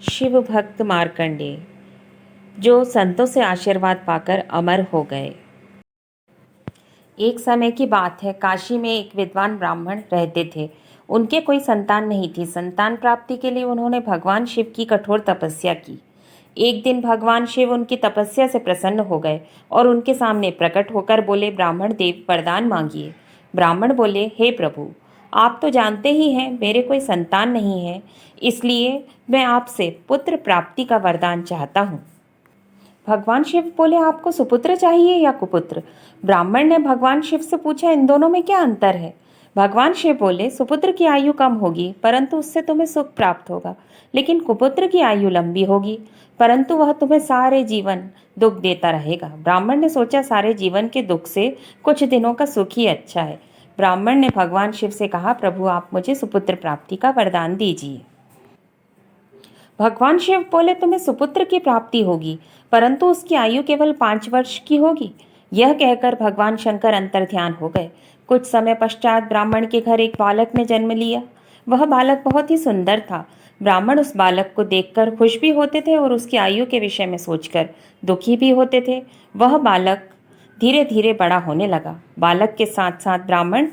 शिव भक्त मार्कंडेय जो संतों से आशीर्वाद पाकर अमर हो गए। एक समय की बात है, काशी में एक विद्वान ब्राह्मण रहते थे। उनके कोई संतान नहीं थी। संतान प्राप्ति के लिए उन्होंने भगवान शिव की कठोर तपस्या की। एक दिन भगवान शिव उनकी तपस्या से प्रसन्न हो गए और उनके सामने प्रकट होकर बोले, ब्राह्मण देव वरदान मांगिए। ब्राह्मण बोले, हे प्रभु, आप तो जानते ही हैं मेरे कोई संतान नहीं है, इसलिए मैं आपसे पुत्र प्राप्ति का वरदान चाहता हूँ। भगवान शिव बोले, आपको सुपुत्र चाहिए या कुपुत्र? ब्राह्मण ने भगवान शिव से पूछा, इन दोनों में क्या अंतर है? भगवान शिव बोले, सुपुत्र की आयु कम होगी परंतु उससे तुम्हें सुख प्राप्त होगा, लेकिन कुपुत्र की आयु लंबी होगी परंतु वह तुम्हें सारे जीवन दुख देता रहेगा। ब्राह्मण ने सोचा, सारे जीवन के दुख से कुछ दिनों का सुख ही अच्छा है। ब्राह्मण ने भगवान शिव से कहा, प्रभु आप मुझे सुपुत्र प्राप्ति का वरदान दीजिए। भगवान शिव बोले, तुम्हें सुपुत्र की प्राप्ति होगी परंतु उसकी आयु केवल 5 वर्ष की होगी। यह कहकर भगवान शंकर अंतर्ध्यान हो गए। कुछ समय पश्चात ब्राह्मण के घर एक बालक ने जन्म लिया। वह बालक बहुत ही सुंदर था। ब्राह्मण उस बालक को देखकर खुश भी होते थे और उसकी आयु के विषय में सोचकर दुखी भी होते थे। वह बालक धीरे धीरे बड़ा होने लगा। बालक के साथ साथ ब्राह्मण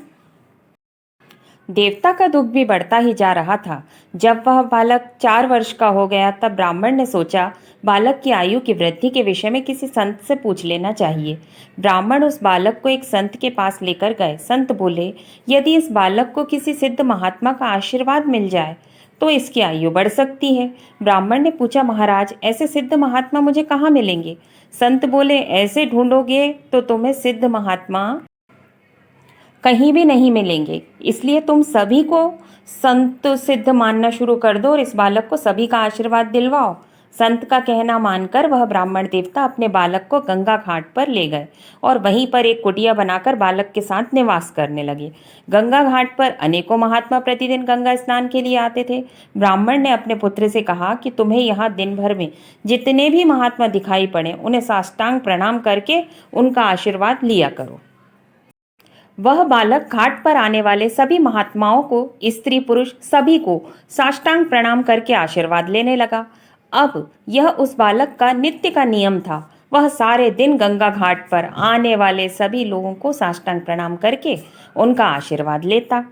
देवता का दुख भी बढ़ता ही जा रहा था। जब वह बालक 4 वर्ष का हो गया तब ब्राह्मण ने सोचा, बालक की आयु की वृद्धि के विषय में किसी संत से पूछ लेना चाहिए। ब्राह्मण उस बालक को एक संत के पास लेकर गए। संत बोले, यदि इस बालक को किसी सिद्ध महात्मा का आशीर्वाद मिल जाए तो इसकी आयु बढ़ सकती है। ब्राह्मण ने पूछा, महाराज ऐसे सिद्ध महात्मा मुझे कहाँ मिलेंगे? संत बोले, ऐसे ढूंढोगे तो तुम्हें सिद्ध महात्मा कहीं भी नहीं मिलेंगे, इसलिए तुम सभी को संत सिद्ध मानना शुरू कर दो और इस बालक को सभी का आशीर्वाद दिलवाओ। संत का कहना मानकर वह ब्राह्मण देवता अपने बालक को गंगा घाट पर ले गए और वहीं पर एक कुटिया बनाकर बालक के साथ निवास करने लगे। गंगा घाट पर अनेकों महात्मा प्रतिदिन गंगा स्नान के लिए आते थे। ब्राह्मण ने अपने पुत्र से कहा कि तुम्हें यहाँ दिन भर में जितने भी महात्मा दिखाई पड़े उन्हें साष्टांग प्रणाम करके उनका आशीर्वाद लिया करो। वह बालक घाट पर आने वाले सभी महात्माओं को, स्त्री पुरुष सभी को साष्टांग प्रणाम करके आशीर्वाद लेने लगा। अब यह उस बालक का नित्य का नियम था। वह सारे दिन गंगा घाट पर आने वाले सभी लोगों को साष्टांग प्रणाम करके उनका आशीर्वाद लेता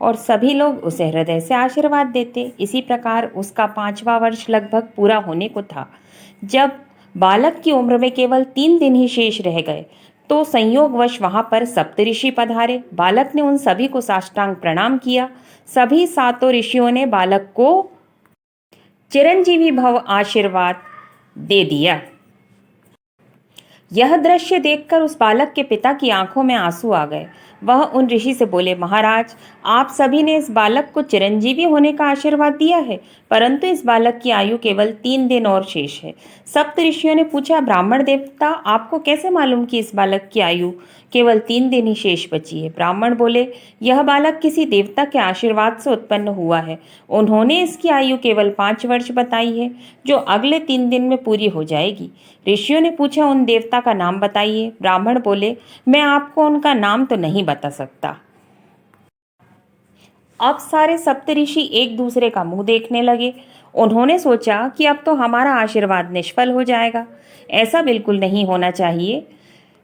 और सभी लोग उसे हृदय से आशीर्वाद देते। इसी प्रकार उसका 5वां वर्ष लगभग पूरा होने को था। जब बालक की उम्र में केवल 3 दिन ही शेष रह गए तो संयोगवश वहां पर सप्तऋषि पधारे। बालक ने उन सभी को साष्टांग प्रणाम किया। सभी 7 ऋषियों ने बालक को चिरंजीवी भव आशीर्वाद दे दिया। यह दृश्य देखकर उस बालक के पिता की आंखों में आंसू आ गए। वह उन ऋषि से बोले, महाराज आप सभी ने इस बालक को चिरंजीवी होने का आशीर्वाद दिया है परंतु इस बालक की आयु केवल 3 दिन और शेष है। सप्त ऋषियों ने पूछा, ब्राह्मण देवता आपको कैसे मालूम कि इस बालक की आयु केवल 3 दिन ही शेष बची है? ब्राह्मण बोले, यह बालक किसी देवता के आशीर्वाद से उत्पन्न हुआ है। उन्होंने इसकी आयु केवल 5 वर्ष बताई है जो अगले 3 दिन में पूरी हो जाएगी। ऋषियों ने पूछा, उन देवता का नाम बताइए। ब्राह्मण बोले, मैं आपको उनका नाम तो नहीं बता सकता। अब सारे सप्तऋषि एक दूसरे का मुंह देखने लगे। उन्होंने सोचा कि अब तो हमारा आशीर्वाद निष्फल हो जाएगा। ऐसा बिल्कुल नहीं होना चाहिए।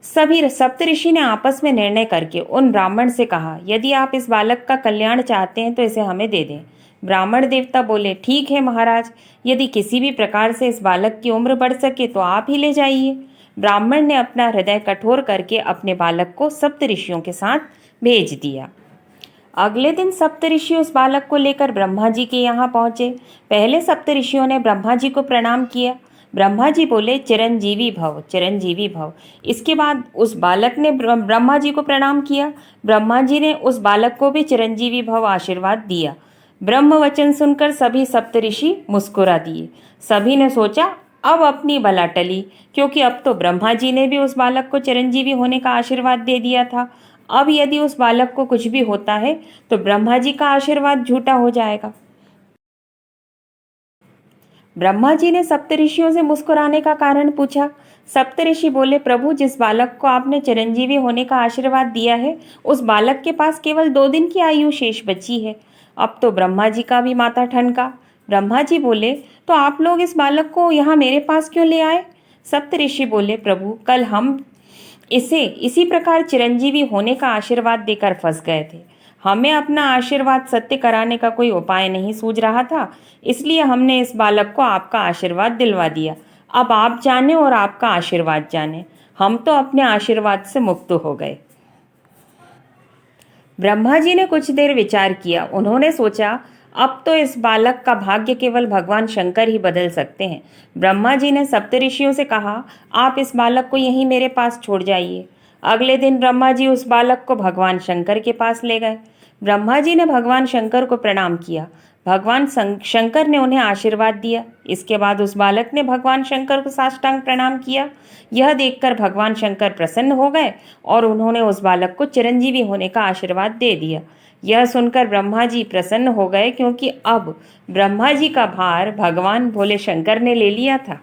सभी सप्तऋषि ने आपस में निर्णय करके उन ब्राह्मण से कहा, यदि आप इस बालक का कल्याण चाहते हैं तो इसे हमें दे दें। ब्राह्मण देवता बोले, ठीक है महाराज, यदि किसी भी प्रकार से इस बालक की उम्र बढ़ सके तो आप ही ले जाइए। ब्राह्मण ने अपना हृदय कठोर करके अपने बालक को सप्तऋषियों के साथ भेज दिया। अगले दिन सप्तऋषि उस बालक को लेकर ब्रह्मा जी के यहाँ पहुंचे। पहले सप्तऋषियों ने ब्रह्मा जी को प्रणाम किया। ब्रह्मा जी बोले, चिरंजीवी भव, चिरंजीवी भव। इसके बाद उस बालक ने ब्रह्मा जी को प्रणाम किया। ब्रह्मा जी ने उस बालक को भी चिरंजीवी भव आशीर्वाद दिया। ब्रह्म वचन सुनकर सभी सप्तऋषि मुस्कुरा दिए। सभी ने सोचा, अब अपनी बला टली, क्योंकि अब तो ब्रह्मा जी ने भी उस बालक को चिरंजीवी होने का आशीर्वाद दे दिया था। अब यदि उस बालक को कुछ भी होता है तो ब्रह्मा जी का आशीर्वाद झूठा हो जाएगा। ब्रह्मा जी ने सप्तऋषियों से मुस्कुराने का कारण पूछा। सप्तऋषि बोले, प्रभु जिस बालक को आपने चिरंजीवी होने का आशीर्वाद दिया है उस बालक के पास केवल 2 दिन की आयु शेष बची है। अब तो ब्रह्मा जी का भी माथा ठनका। ब्रह्मा जी बोले, तो आप लोग इस बालक को यहाँ मेरे पास क्यों ले आए? सप्तऋषि बोले, प्रभु कल हम इसे इसी प्रकार चिरंजीवी होने का आशीर्वाद देकर फंस गए थे। हमें अपना आशीर्वाद सत्य कराने का कोई उपाय नहीं सूझ रहा था, इसलिए हमने इस बालक को आपका आशीर्वाद दिलवा दिया। अब आप जाने और आपका आशीर्वाद जाने, हम तो अपने आशीर्वाद से मुक्त हो गए। ब्रह्मा जी ने कुछ देर विचार किया। उन्होंने सोचा, अब तो इस बालक का भाग्य केवल भगवान शंकर ही बदल सकते हैं। ब्रह्मा जी ने सप्तऋषियों से कहा, आप इस बालक को यहीं मेरे पास छोड़ जाइए। अगले दिन ब्रह्मा जी उस बालक को भगवान शंकर के पास ले गए। ब्रह्मा जी ने भगवान शंकर को प्रणाम किया। भगवान शंकर ने उन्हें आशीर्वाद दिया। इसके बाद उस बालक ने भगवान शंकर को साष्टांग प्रणाम किया। यह देखकर भगवान शंकर प्रसन्न हो गए और उन्होंने उस बालक को चिरंजीवी होने का आशीर्वाद दे दिया। यह सुनकर ब्रह्मा जी प्रसन्न हो गए, क्योंकि अब ब्रह्मा जी का भार भगवान भोले शंकर ने ले लिया था।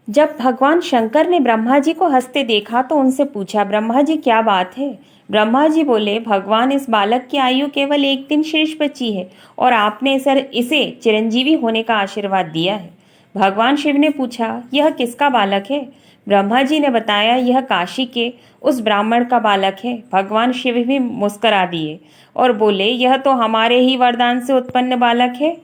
जब भगवान शंकर ने ब्रह्मा जी को हंसते देखा तो उनसे पूछा, ब्रह्मा जी क्या बात है? ब्रह्मा जी बोले, भगवान इस बालक की आयु केवल 1 दिन शेष बची है और आपने इसे चिरंजीवी होने का आशीर्वाद दिया है। भगवान शिव ने पूछा, यह किसका बालक है? ब्रह्मा जी ने बताया, यह काशी के उस ब्राह्मण का बालक है। भगवान शिव भी मुस्करा दिए और बोले, यह तो हमारे ही वरदान से उत्पन्न बालक है।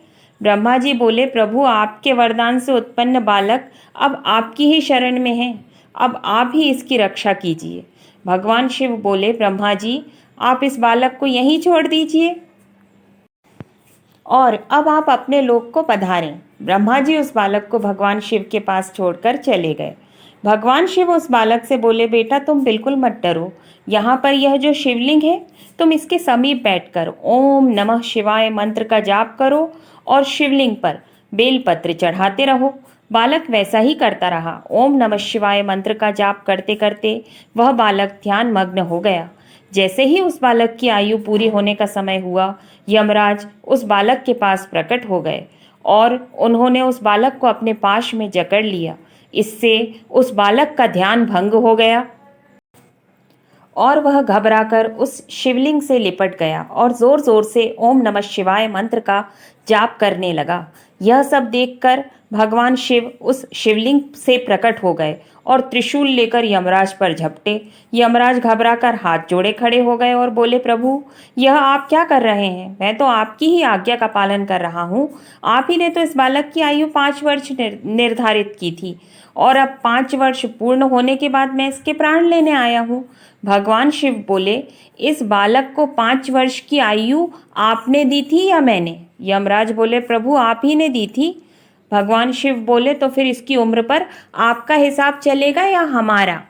ब्रह्मा जी बोले, प्रभु आपके वरदान से उत्पन्न बालक अब आपकी ही शरण में है, अब आप ही इसकी रक्षा कीजिए। भगवान शिव बोले, ब्रह्मा जी आप इस बालक को यहीं छोड़ दीजिए और अब आप अपने लोक को पधारें। ब्रह्मा जी उस बालक को भगवान शिव के पास छोड़कर चले गए। भगवान शिव उस बालक से बोले, बेटा तुम बिल्कुल मत डरो। यहाँ पर यह जो शिवलिंग है, तुम इसके समीप बैठकर ओम नमः शिवाय मंत्र का जाप करो और शिवलिंग पर बेलपत्र चढ़ाते रहो। बालक वैसा ही करता रहा। ओम नमः शिवाय मंत्र का जाप करते करते वह बालक ध्यान मग्न हो गया। जैसे ही उस बालक की आयु पूरी होने का समय हुआ, यमराज उस बालक के पास प्रकट हो गए और उन्होंने उस बालक को अपने पाश में जकड़ लिया। इससे उस बालक का ध्यान भंग हो गया और वह घबराकर उस शिवलिंग से लिपट गया और जोर जोर से ओम नमः शिवाय मंत्र का जाप करने लगा। यह सब देखकर भगवान शिव उस शिवलिंग से प्रकट हो गए और त्रिशूल लेकर यमराज पर झपटे। यमराज घबराकर हाथ जोड़े खड़े हो गए और बोले, प्रभु यह आप क्या कर रहे हैं? मैं तो आपकी ही आज्ञा का पालन कर रहा हूँ। आप ही ने तो इस बालक की आयु 5 वर्ष निर्धारित की थी और अब 5 वर्ष पूर्ण होने के बाद मैं इसके प्राण लेने आया हूँ। भगवान शिव बोले, इस बालक को 5 वर्ष की आयु आपने दी थी या मैंने? यमराज बोले, प्रभु आप ही ने दी थी। भगवान शिव बोले, तो फिर इसकी उम्र पर आपका हिसाब चलेगा या हमारा?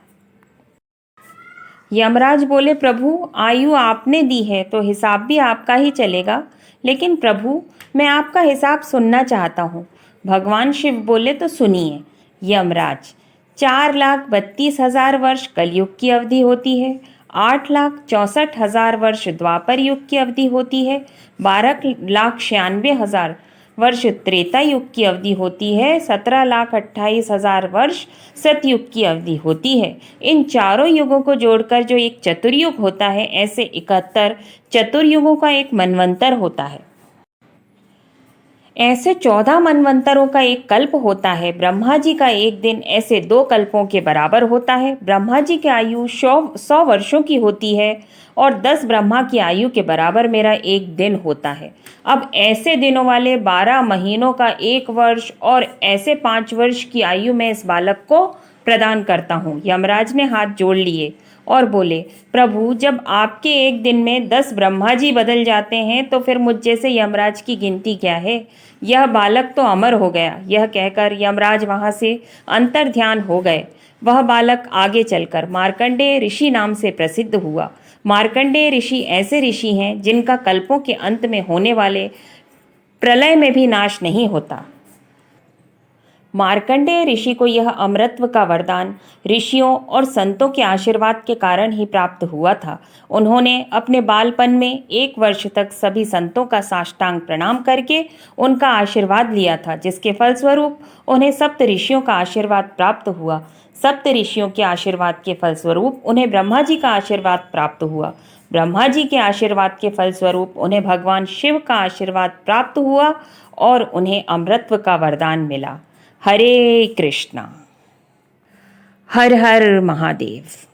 यमराज बोले, प्रभु आयु आपने दी है तो हिसाब भी आपका ही चलेगा, लेकिन प्रभु मैं आपका हिसाब सुनना चाहता हूँ। भगवान शिव बोले, तो सुनिए। यमराज, 4,32,000 वर्ष कलयुग की अवधि होती है, 8,64,000 वर्ष द्वापर युग की अवधि होती है, 12,96,000 वर्ष त्रेता युग की अवधि होती है, 17,28,000 वर्ष सतयुग की अवधि होती है। इन चारों युगों को जोड़कर जो एक चतुर्युग होता है, ऐसे 71 चतुर्युगों का एक मनवंतर होता है। ऐसे 14 मनवंतरों का एक कल्प होता है। ब्रह्मा जी का एक दिन ऐसे 2 कल्पों के बराबर होता है। ब्रह्मा जी की आयु 100 वर्षों की होती है और 10 ब्रह्मा की आयु के बराबर मेरा एक दिन होता है। अब ऐसे दिनों वाले 12 महीनों का 1 वर्ष और ऐसे 5 वर्ष की आयु में इस बालक को प्रदान करता हूँ। यमराज ने हाथ जोड़ लिए और बोले, प्रभु जब आपके एक दिन में 10 ब्रह्मा जी बदल जाते हैं तो फिर मुझ जैसे यमराज की गिनती क्या है? यह बालक तो अमर हो गया। यह कहकर यमराज वहां से अंतर ध्यान हो गए। वह बालक आगे चलकर मार्कंडेय ऋषि नाम से प्रसिद्ध हुआ। मार्कंडेय ऋषि ऐसे ऋषि हैं जिनका कल्पों के अंत में होने वाले प्रलय में भी नाश नहीं होता। मार्कंडेय ऋषि को यह अमरत्व का वरदान ऋषियों और संतों के आशीर्वाद के कारण ही प्राप्त हुआ था। उन्होंने अपने बालपन में 1 वर्ष तक सभी संतों का साष्टांग प्रणाम करके उनका आशीर्वाद लिया था, जिसके फलस्वरूप उन्हें सप्त ऋषियों का आशीर्वाद प्राप्त हुआ। सप्त ऋषियों के आशीर्वाद के फलस्वरूप उन्हें ब्रह्मा जी का आशीर्वाद प्राप्त हुआ। ब्रह्मा जी के आशीर्वाद के फलस्वरूप उन्हें भगवान शिव का आशीर्वाद प्राप्त हुआ और उन्हें अमृतत्व का वरदान मिला। हरे कृष्णा। हर हर महादेव।